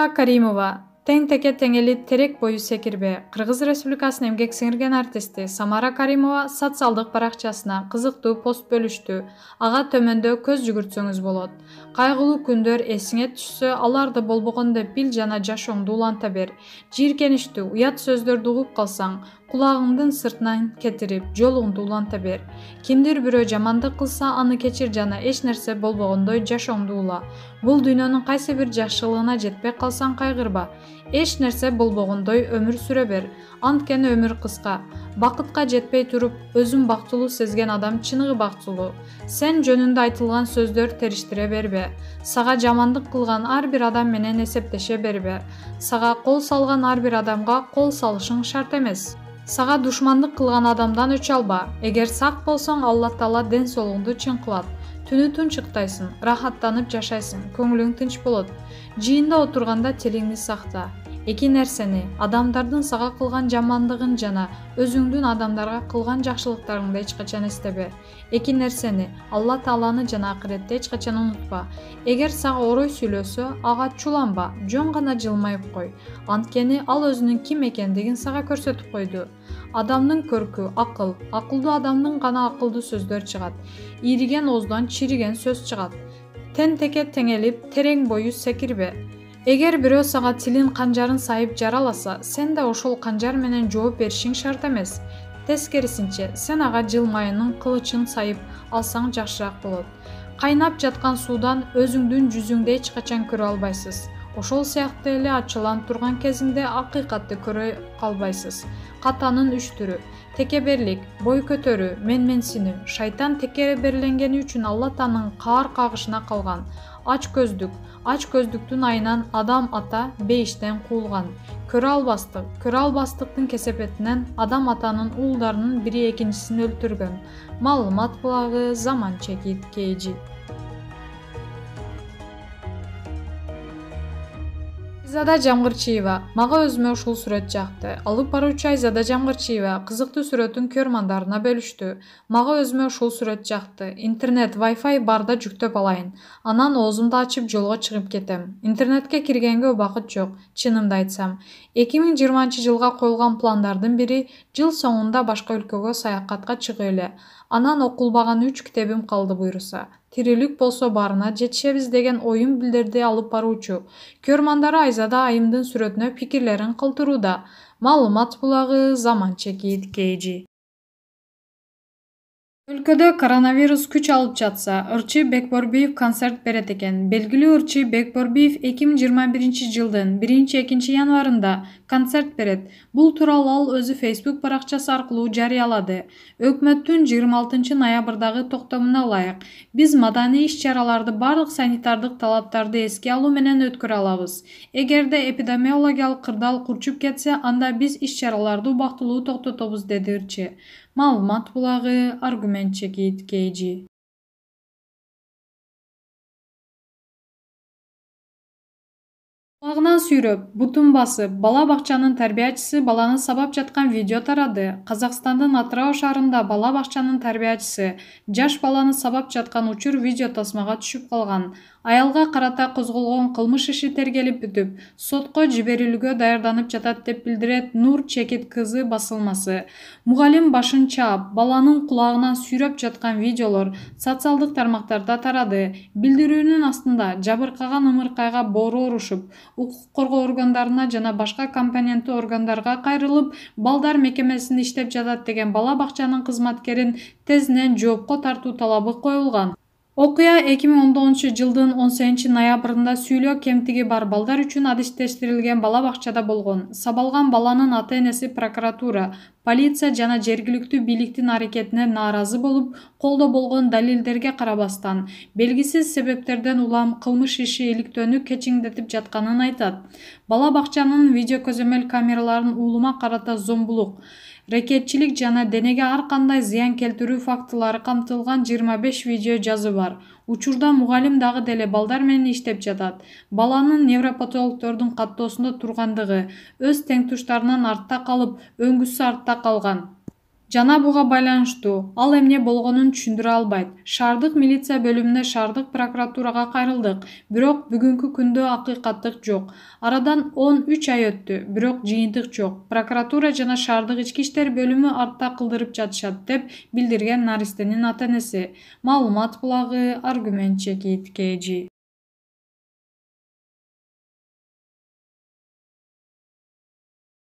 Самара Каримова тең теке теңели терек бою секирбе. Кыргыз Республикасынын эмгек сиңирген артисти Самара Каримова социалдык баракчасына кызыктуу пост бөлүштү. Ага төмөндө көз жүгүртсөңүз болот. Кайгылуу күндөр эсиңе түшсө, аларды болбогон деп бил жана жашооңду уланта бер. Жийиркеничтүү, уят сөздөрдү угуп калсаң, кулагыңдын сыртынан кетирип, жолуңду уланта бер. Кимдир бирөө жамандык кылса, аны кечир жана эч нерсе болбогондой жашооңду ула. Бул дүйнөнүн кайсы бир жакшылыгына жетпей калсаң кайгырба. Эч нерсе болбогондой өмүр сүрө бер. Анткени өмүр кыска. Бакытка жетпей туруп, өзүн бактылуу сезген адам чыныгы бактылуу. Сен жөнүндө айтылган сөздөр териштире бербе. Сага жамандык кылган ар бир адам менен эсептеше бербе. Сага кол салган ар бир адамга кол салышың шарт эмес. Сага душмандык кылган адамдан өч алба. Эгер сак болсоң, Алла Таала ден соолугуңду чың кылат. Түнү тынчыктайсың, рахаттанып жашайсың, көңүлүң тынч болот. Жыйында отурганда тилиңди сакта. Эки нерсени, адамдардын сага кылган жамандыгын жана өзүңдүн адамдарга кылган жакшылыктарыңды эч качан эстебе. Эки нерсени, Алла Тааланы жана акыретти эч качан унутпа. Эгер сага орой сүйлөсө, ага чуланба, жөн гана жылмайып кой. Анткени ал өзүнүн ким экендигин сага көрсөтүп койду. Адамдын көркү акыл, акылдуу адамдын гана акылдуу сөздөр чыгат. Ийриген ооздан чириген сөз чыгат. Тең теке теңелип, терең бою секирбе. Эгер бирөө сага тилин канжарын сайып жараласа, сен да ошол канжар менен жооп беришиң шарт эмес. Тескерисинче, сен ага жылмайынын кылычын сайып алсаң жакшыраак болот. Кайнап жаткан суудан өзүңдүн жүзүңдү эч качан көрө албайсыз. Ошол сыяктуу эле ачыланып турган кезиңде акыйкатты көрө калбайсыз. Катанын үч түрү: текеберлик, бой көтөрүү, менменсинүү. Шайтан текеберленгени үчүн Алла Таанын каар кагышына калган. Ач көздүктүн айынан адам ата бейиштен куулган. Көрө албастыктын кесепетинен адам атанын уулдарынын бири экинчисин өлтүргөн. Маалымат булагы, Заман Чекит, KG. Айзада Жамгырчиева. Мага өзүмө ушул сүрөт жакты. Алып баруучу Айзада Жамгырчиева кызыктуу сүрөтүн көрмандарына бөлүштү. Мага өзүмө ушул сүрөт жакты. Интернет, Wi-Fi барда жүктөп алайын. Анан оозумду ачып жолго чыгып кетем. Интернетке киргенге убакыт жок, чынымды айтсам. 2020-жылга коюлган пландардын бири жыл соңунда башка өлкөгө саякатка чыгуу эле. Анан окулбаган 3 китебим калды буйруса. Тирилик болсо баарына жетишебиз деген оюн билдирди алып баруучу. Көрмандары Айзада айымдын сүрөтүнө пикирлерин калтырууда. Маалымат булагы, Заман Чекит, KG. Өлкөдө коронавирус күч алып жатса, Ырчы Бекборбиев концерт берет экен. Белгилүү Ырчы Бекборбиев 2021-жылдын 1-2 январында концерт берет. Бул тууралуу ал өзү Facebook баракчасы аркылуу жарыялады. Өкмөттүн 26 ноябрдагы токтомуна ылайык, биз маданий иш-чараларды бардык санитардык талаптарды эске алуу менен өткөрө алабыз. Эгерде эпидемиологиялык кырдаал курчуп кетсе, анда биз иш-чараларды убактылуу токтотобуз, деди Ырчы. Маалымат булагы, Аргумент Чекит, KG. Кулагынан сүйрөп, бутун басып, бала бакчанын тарбиячысы баланы сабап жаткан видео тарады. Казакстандын Атырау шаарында бала бакчанын тарбиячысы жаш баланы сабап жаткан учур видео тасмага түшүп калган. Аялга карата козголгон кылмыш иши тергелип бүтүп, сотко жиберилүүгө даярданып жатат деп билдирет Нур Чекит кызы басылмасы. Мугалим башын чаап, баланын кулагынан сүйрөп жаткан видеолор социалдык тармактарда тарады. Билдирүүнүн астында жабыркаган ымыркайга боору урушуп, укук коргоо органдарына жана башка компетенттүү органдарга кайрылып, балдар мекемесинде иштеп жатат деген бала бакчанын кызматкерин тезинен жоопко тартуу талабы коюлган. Окуя 2019-жылдын 18-ноябрында сүйлөө кемтиги бар балдар үчүн адистештирилген бала бакчада болгон. Сабалган баланын ата-энеси прокуратура, полиция жана жергиликтүү бийликтин аракетине нааразы болуп, колдо болгон далилдерге карабастан, белгисиз себептерден улам кылмыш иши иликтөөнү кечиңдетип жатканын айтат. Бала бакчанын видеокөзөмөл камераларын уулума карата зомбулук, рекетчилик жана денеге ар кандай зыян келтирүү фактылары камтылган 25 видео жазуу бар. Учурда мугалим дагы деле балдар менен иштеп жатат. Баланын невропатологдордун каттоосунда тургандыгы, өз теңтуштарынан артта калып, өңгүсү артта калган. жана буга байланыштуу ал эмне болгонун түшүндүрө албайт. Шаардык милиция бөлүмүнө шаардык прокуратурага кайрылдык, бирок бүгүнкү күндө акыйкаттык жок. Арадан 13 ай өттү, бирок жыйынтык жок. Прокуратура жана шаардык ички иштер бөлүмү артта кылдырып жатышат, деп билдирген наристенин ата-энеси. Маалымат булагы Аргумент Чекит, КЖ.